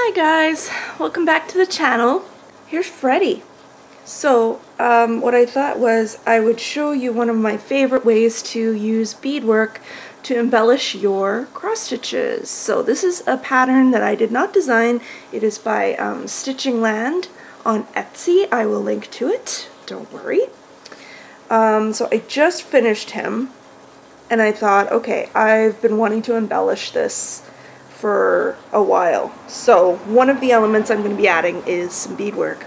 Hi guys, welcome back to the channel. Here's Freddie. So what I thought was I would show you one of my favorite ways to use beadwork to embellish your cross stitches. So this is a pattern that I did not design. It is by Stitching Land on Etsy. I will link to it, don't worry. So I just finished him and I thought, okay, I've been wanting to embellish this for a while. So one of the elements I'm going to be adding is some beadwork.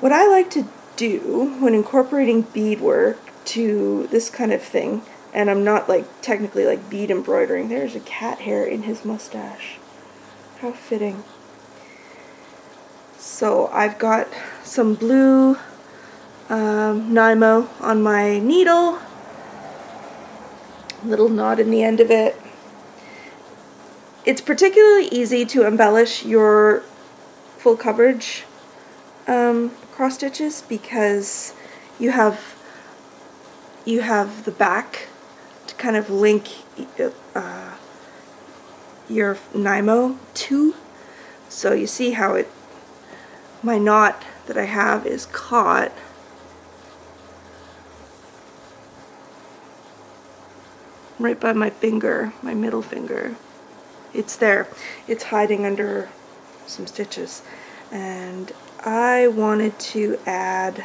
What I like to do when incorporating beadwork to this kind of thing, and I'm not like technically like bead embroidering, there's a cat hair in his mustache. How fitting. So I've got some blue Nymo on my needle, little knot in the end of it. It's particularly easy to embellish your full coverage cross stitches because you have the back to kind of link your Nymo to. So you see how my knot that I have is caught right by my finger, my middle finger. It's there. It's hiding under some stitches. And I wanted to add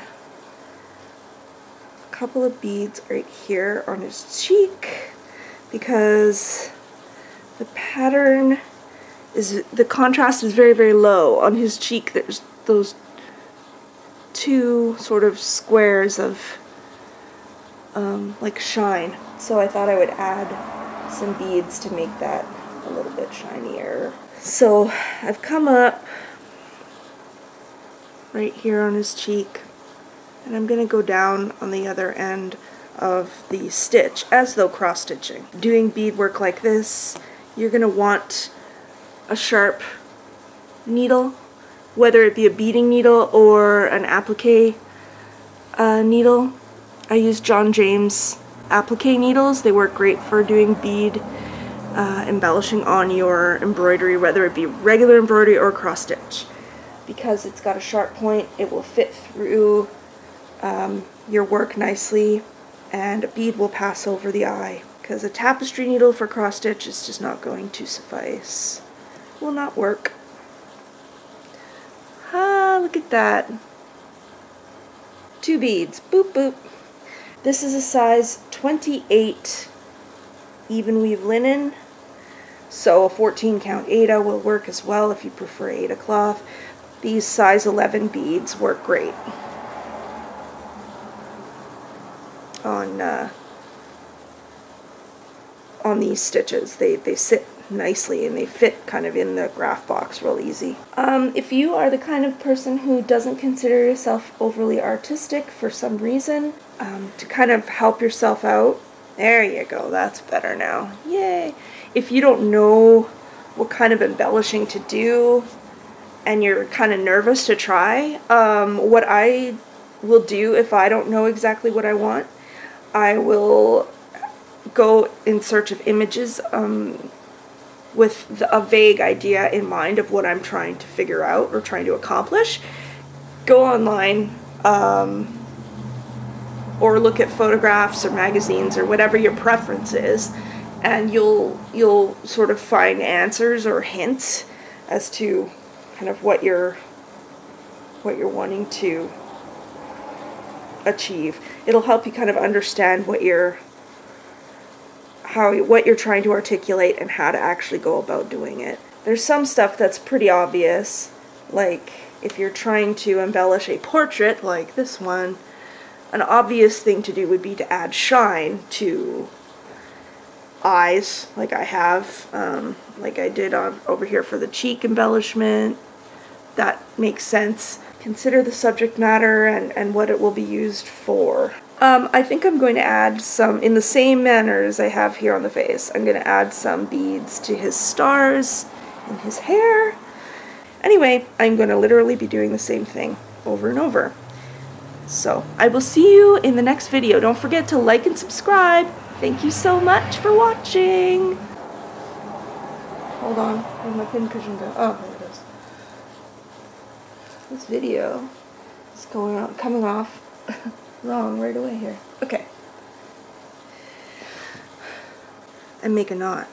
a couple of beads right here on his cheek because the pattern is, the contrast is very, very low. On his cheek there's those two sort of squares of like shine. So I thought I would add some beads to make that a little bit shinier. So I've come up right here on his cheek and I'm going to go down on the other end of the stitch as though cross stitching. Doing beadwork like this, you're going to want a sharp needle, whether it be a beading needle or an applique needle. I use John James applique needles. They work great for doing bead embellishing on your embroidery, whether it be regular embroidery or cross stitch. Because it's got a sharp point, it will fit through your work nicely and a bead will pass over the eye. Because a tapestry needle for cross stitch is just not going to suffice. Will not work. Ah, look at that. 2 beads. Boop boop. This is a size 28 even weave linen, so a 14 count Aida will work as well if you prefer Aida cloth. These size 11 beads work great on these stitches. They sit nicely and they fit kind of in the graph box real easy. If you are the kind of person who doesn't consider yourself overly artistic for some reason, to kind of help yourself out, there you go, that's better now. Yay! If you don't know what kind of embellishing to do and you're kind of nervous to try, what I will do if I don't know exactly what I want, I will go in search of images with a vague idea in mind of what I'm trying to figure out or trying to accomplish. Go online or look at photographs or magazines or whatever your preference is, and you'll sort of find answers or hints as to kind of what you're wanting to achieve. It'll help you kind of understand what you're trying to articulate and how to actually go about doing it. There's some stuff that's pretty obvious, like if you're trying to embellish a portrait like this one, an obvious thing to do would be to add shine to eyes, like I have, like I did over here for the cheek embellishment. That makes sense. Consider the subject matter and what it will be used for. I think I'm going to add some, in the same manner as I have here on the face, I'm going to add some beads to his stars in his hair. Anyway, I'm going to literally be doing the same thing over and over. So, I will see you in the next video. Don't forget to like and subscribe. Thank you so much for watching. Hold on, where's my pincushion go? Oh, there it is. This video is coming off wrong right away here. Okay. And make a knot.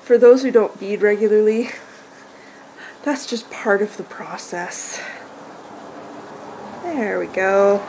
For those who don't bead regularly, that's just part of the process. There we go.